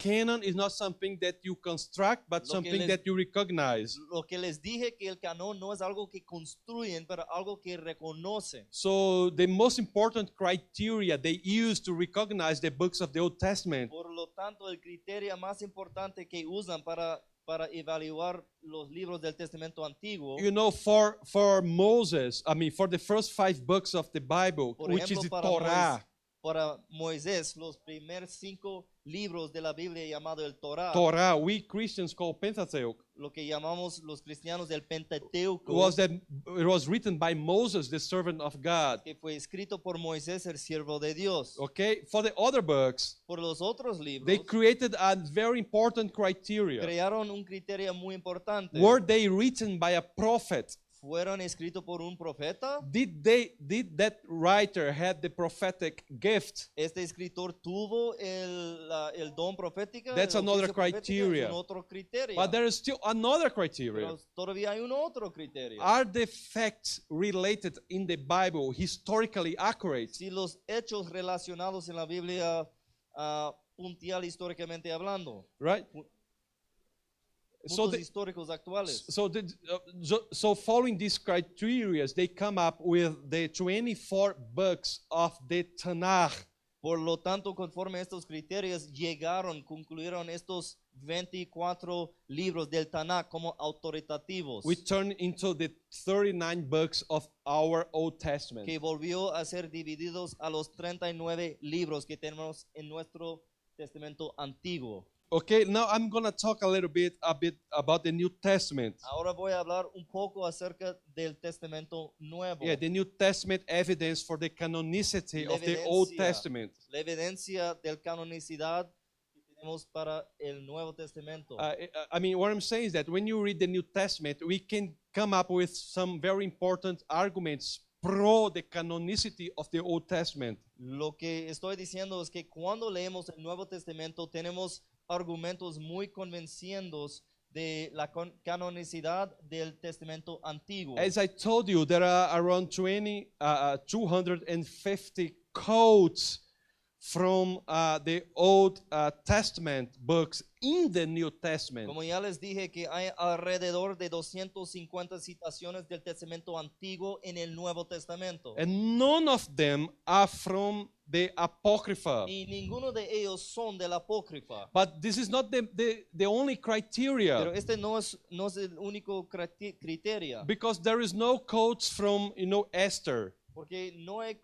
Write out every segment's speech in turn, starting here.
canon is not something that you construct, but something that you recognize. Lo que les dije que el canon no es algo que construyen, pero algo que reconocen. So the most important criteria they use to recognize the books of the Old Testament Por lo tanto, el criterio más importante que usan para evaluar los libros del Testamento Antiguo, for Moses, for the first 5 books of the Bible, por which is ejemplo, the Torah. para Moisés, los primeros 5 libros de la Biblia llamado el Torah, Torah, we Christians call Pentateuch. lo que llamamos los cristianos del Pentateuco, It was written by Moses, the servant of God. que fue escrito por Moisés, el siervo de Dios. Okay, for the other books, Por los otros libros, they created a very important criteria. crearon un criterio muy importante. Were they written by a prophet? ¿Fueron escritos por un profeta? Did that writer had the prophetic gift? ¿Este escritor tuvo el don profético? That's el another oficio profético? criteria. Es un otro criterio. But there is still another criteria. Pero todavía hay un otro criterio. Are the facts related in the Bible historically accurate? Si los hechos relacionados en la Biblia puntual históricamente hablando, Right? puntos históricos actuales. So following these criteria, they come up with the 24 books of the Tanakh. Por lo tanto, conforme a estos criterios, concluyeron estos 24 libros del Tanakh como autoritativos, We turn into the 39 books of our Old Testament. que volvió a ser divididos a los 39 libros que tenemos en nuestro Testamento Antiguo. Okay, now I'm going to talk a bit about the New Testament. Ahora voy a hablar un poco acerca del Testamento Nuevo. Yeah, the New Testament evidence for the canonicity of the Old Testament. La evidencia del canonicidad que tenemos para el Nuevo Testamento. What I'm saying is that when you read the New Testament, we can come up with some very important arguments pro the canonicity of the Old Testament. Lo que estoy diciendo es que cuando leemos el Nuevo Testamento tenemos argumentos muy convencientes de la canonicidad del Testamento Antiguo. As I told you, there are around 250 codes from the Old Testament books in the New Testament. Como ya les dije que hay alrededor de 250 citaciones del Testamento Antiguo en el Nuevo Testamento. And none of them are from the Apocrypha. Y ninguno de ellos son del Apócrifa. But this is not the only criteria. Pero este no es el único criterio. Because there is no quotes from, Esther. Porque no hay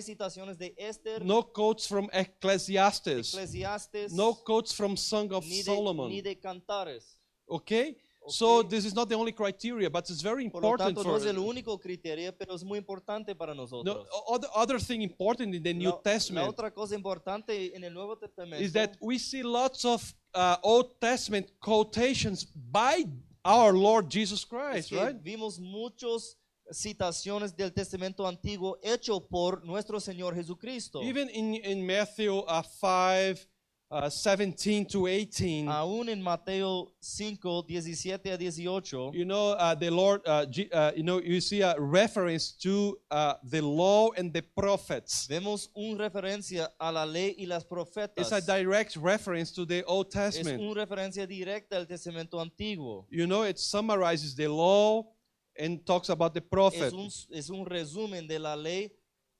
citaciones de Esther, No quotes from Ecclesiastes. Eclesiastes, No quotes from Song of ni Solomon. de Cantares. Okay? So this is not the only criteria, but it's very Por lo important tanto, for no es el único criterio, pero es muy importante para nosotros. other thing important in the New La Testament otra cosa importante en el Nuevo Testamento is that we see lots of Old Testament quotations by our Lord Jesus es Christ, que right? vimos muchas citaciones del Testamento Antiguo hecho por nuestro Señor Jesucristo. Even in Matthew 5, 17 to 18, Aún en Mateo 5, 17 a 18, the Lord, you see a reference to the law and the prophets. vemos una referencia a la ley y las profetas. It's a direct reference to the Old Es Testament. una referencia directa al Testamento Antiguo. It summarizes the law and talks about the prophet. Es un resumen de la ley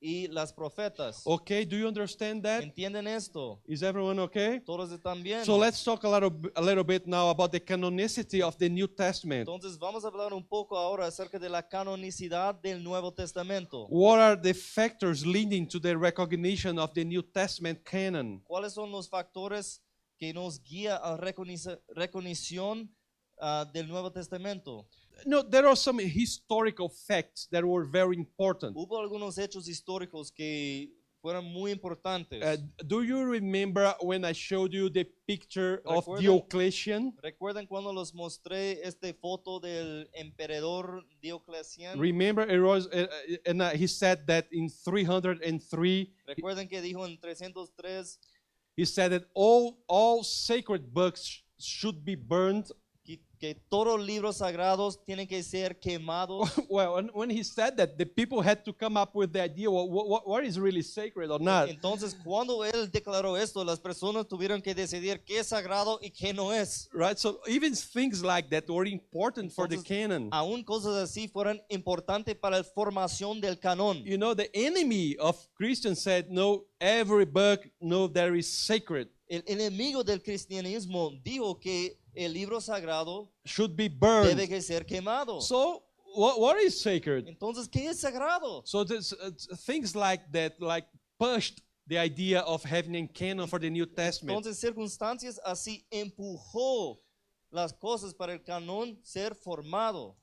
y las profetas. Okay, do you understand that? ¿Entienden esto? Is everyone okay? Todos están bien. So let's talk a little bit now about the canonicity of the New Testament. Entonces vamos a hablar un poco ahora acerca de la canonicidad del Nuevo Testamento. What are the factors leading to the recognition of the New Testament canon? ¿Cuáles son los factores que nos guían a recognición del Nuevo Testamento? There are some historical facts that were very important. Hubo algunos hechos históricos que fueron muy importantes. Do you remember when I showed you the picture of Recuerdan- Diocletian? ¿Recuerdan cuando les mostré esta foto del emperador Diocleciano? Remember, it was, and he said that in 303, ¿Recuerdan que dijo en 303 he said that all sacred books should be burned que todos los libros sagrados tienen que ser quemados. Well, when he said that, the people had to come up with the idea, what is really sacred or not. Entonces, cuando él declaró esto, las personas tuvieron que decidir qué es sagrado y qué no es. Right? So even things like that were important for the Entonces, canon. Aún cosas así fueron importantes para la formación del canon. You know, the enemy of Christians said, no, every book, no, there is sacred. El enemigo del cristianismo dijo que el libro sagrado Should be debe burned. que ser quemado. So what is sacred? Entonces, ¿qué es sagrado? So there's, things like that, like pushed the idea of having a canon for the New Testament. Entonces, circunstancias así empujó las cosas para el canon ser formado.